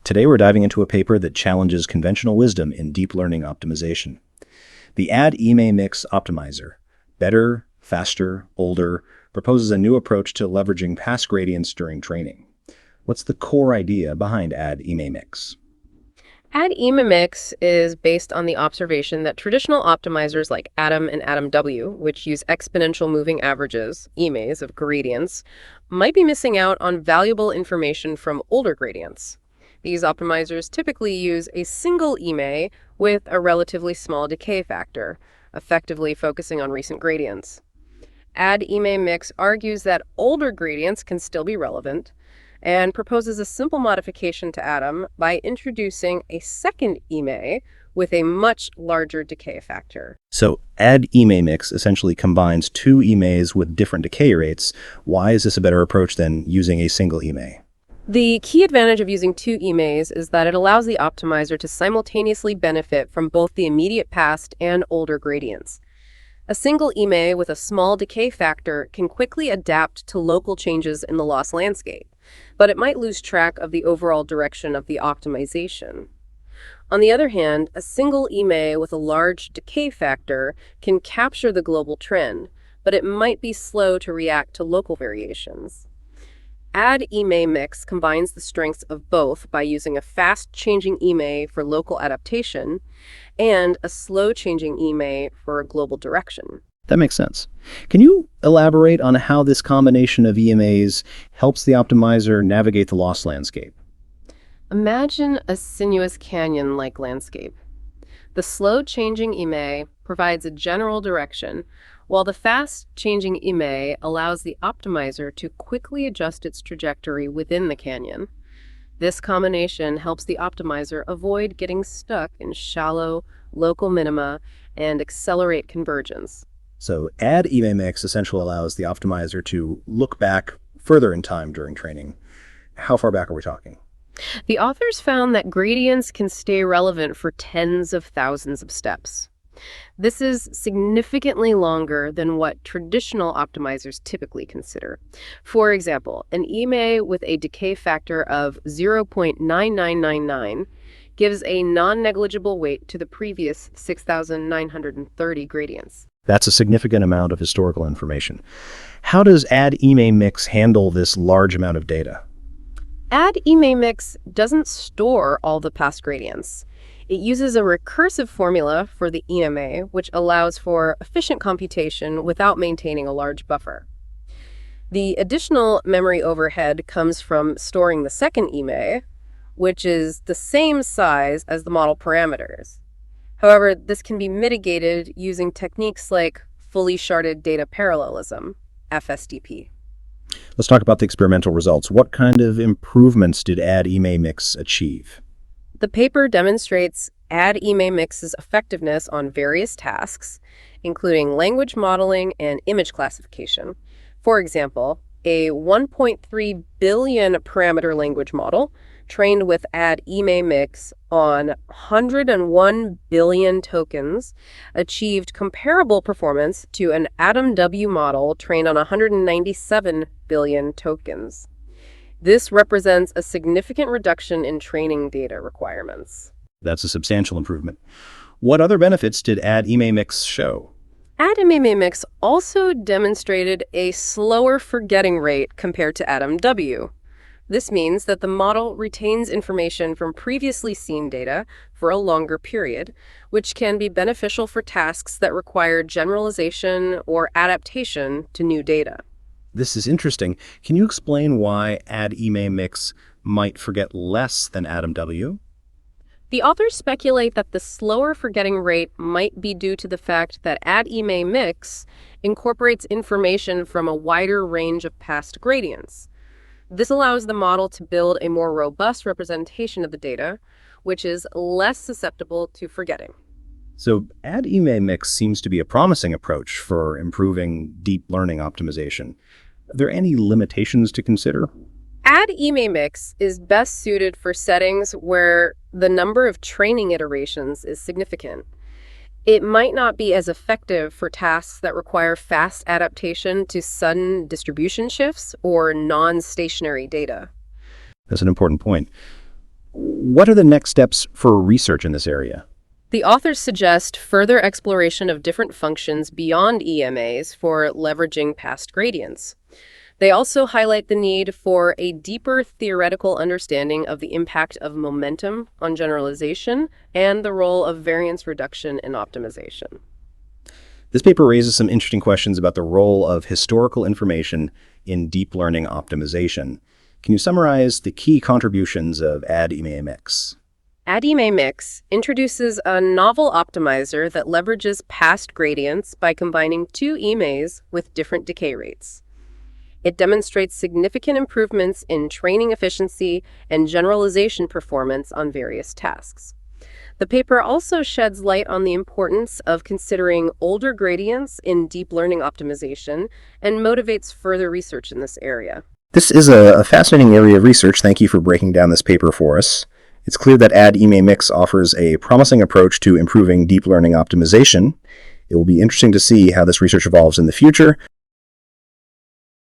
Today we're diving into a paper that challenges conventional wisdom in deep learning optimization. The ADEMAMIX Optimizer, Better, Faster, Older, proposes a new approach to leveraging past gradients during training. What's the core idea behind ADEMAMIX? AdEMAMIX is based on the observation that traditional optimizers like Adam and AdamW, which use exponential moving averages, EMAs, of gradients, might be missing out on valuable information from older gradients. These optimizers typically use a single EMA with a relatively small decay factor, effectively focusing on recent gradients. AdEMAMIX argues that older gradients can still be relevant, and proposes a simple modification to Adam by introducing a second EMA with a much larger decay factor. So ADEMAMIX essentially combines two EMAs with different decay rates. Why is this a better approach than using a single EMA? The key advantage of using two EMAs is that it allows the optimizer to simultaneously benefit from both the immediate past and older gradients. A single EMA with a small decay factor can quickly adapt to local changes in the loss landscape, but it might lose track of the overall direction of the optimization. On the other hand, a single EMA with a large decay factor can capture the global trend, but it might be slow to react to local variations. AdEMAMIX combines the strengths of both by using a fast-changing EMA for local adaptation and a slow-changing EMA for a global direction. That makes sense. Can you elaborate on how this combination of EMAs helps the optimizer navigate the loss landscape? Imagine a sinuous canyon-like landscape. The slow-changing EMA provides a general direction, while the fast-changing EMA allows the optimizer to quickly adjust its trajectory within the canyon. This combination helps the optimizer avoid getting stuck in shallow, local minima and accelerate convergence. So AdEMAMIX essentially allows the optimizer to look back further in time during training. How far back are we talking? The authors found that gradients can stay relevant for tens of thousands of steps. This is significantly longer than what traditional optimizers typically consider. For example, an EMA with a decay factor of 0.9999 gives a non-negligible weight to the previous 6,930 gradients. That's a significant amount of historical information. How does AdEMAMIX handle this large amount of data? AdEMAMIX doesn't store all the past gradients. It uses a recursive formula for the EMA, which allows for efficient computation without maintaining a large buffer. The additional memory overhead comes from storing the second EMA, which is the same size as the model parameters. However, this can be mitigated using techniques like fully sharded data parallelism, FSDP. Let's talk about the experimental results. What kind of improvements did AdEMAMIX achieve? The paper demonstrates AdEMAMIX's effectiveness on various tasks, including language modeling and image classification. For example, a 1.3 billion parameter language model trained with AdEMAMIX on 101 billion tokens achieved comparable performance to an AdamW model trained on 197 billion tokens. This represents a significant reduction in training data requirements. That's a substantial improvement. What other benefits did AdEMAMIX show? AdEMAMIX also demonstrated a slower forgetting rate compared to AdamW. This means that the model retains information from previously seen data for a longer period, which can be beneficial for tasks that require generalization or adaptation to new data. This is interesting. Can you explain why AdEMAMIX might forget less than AdamW? The authors speculate that the slower forgetting rate might be due to the fact that AdEMAMIX incorporates information from a wider range of past gradients. This allows the model to build a more robust representation of the data, which is less susceptible to forgetting. So AdEMAMIX seems to be a promising approach for improving deep learning optimization. Are there any limitations to consider? AdEMAMIX is best suited for settings where the number of training iterations is significant. It might not be as effective for tasks that require fast adaptation to sudden distribution shifts or non-stationary data. That's an important point. What are the next steps for research in this area? The authors suggest further exploration of different functions beyond EMAs for leveraging past gradients. They also highlight the need for a deeper theoretical understanding of the impact of momentum on generalization and the role of variance reduction in optimization. This paper raises some interesting questions about the role of historical information in deep learning optimization. Can you summarize the key contributions of ADEMAMIX? AdEMAMIX introduces a novel optimizer that leverages past gradients by combining two EMAs with different decay rates. It demonstrates significant improvements in training efficiency and generalization performance on various tasks. The paper also sheds light on the importance of considering older gradients in deep learning optimization and motivates further research in this area. This is a fascinating area of research. Thank you for breaking down this paper for us. It's clear that AdEMAMIX offers a promising approach to improving deep learning optimization. It will be interesting to see how this research evolves in the future.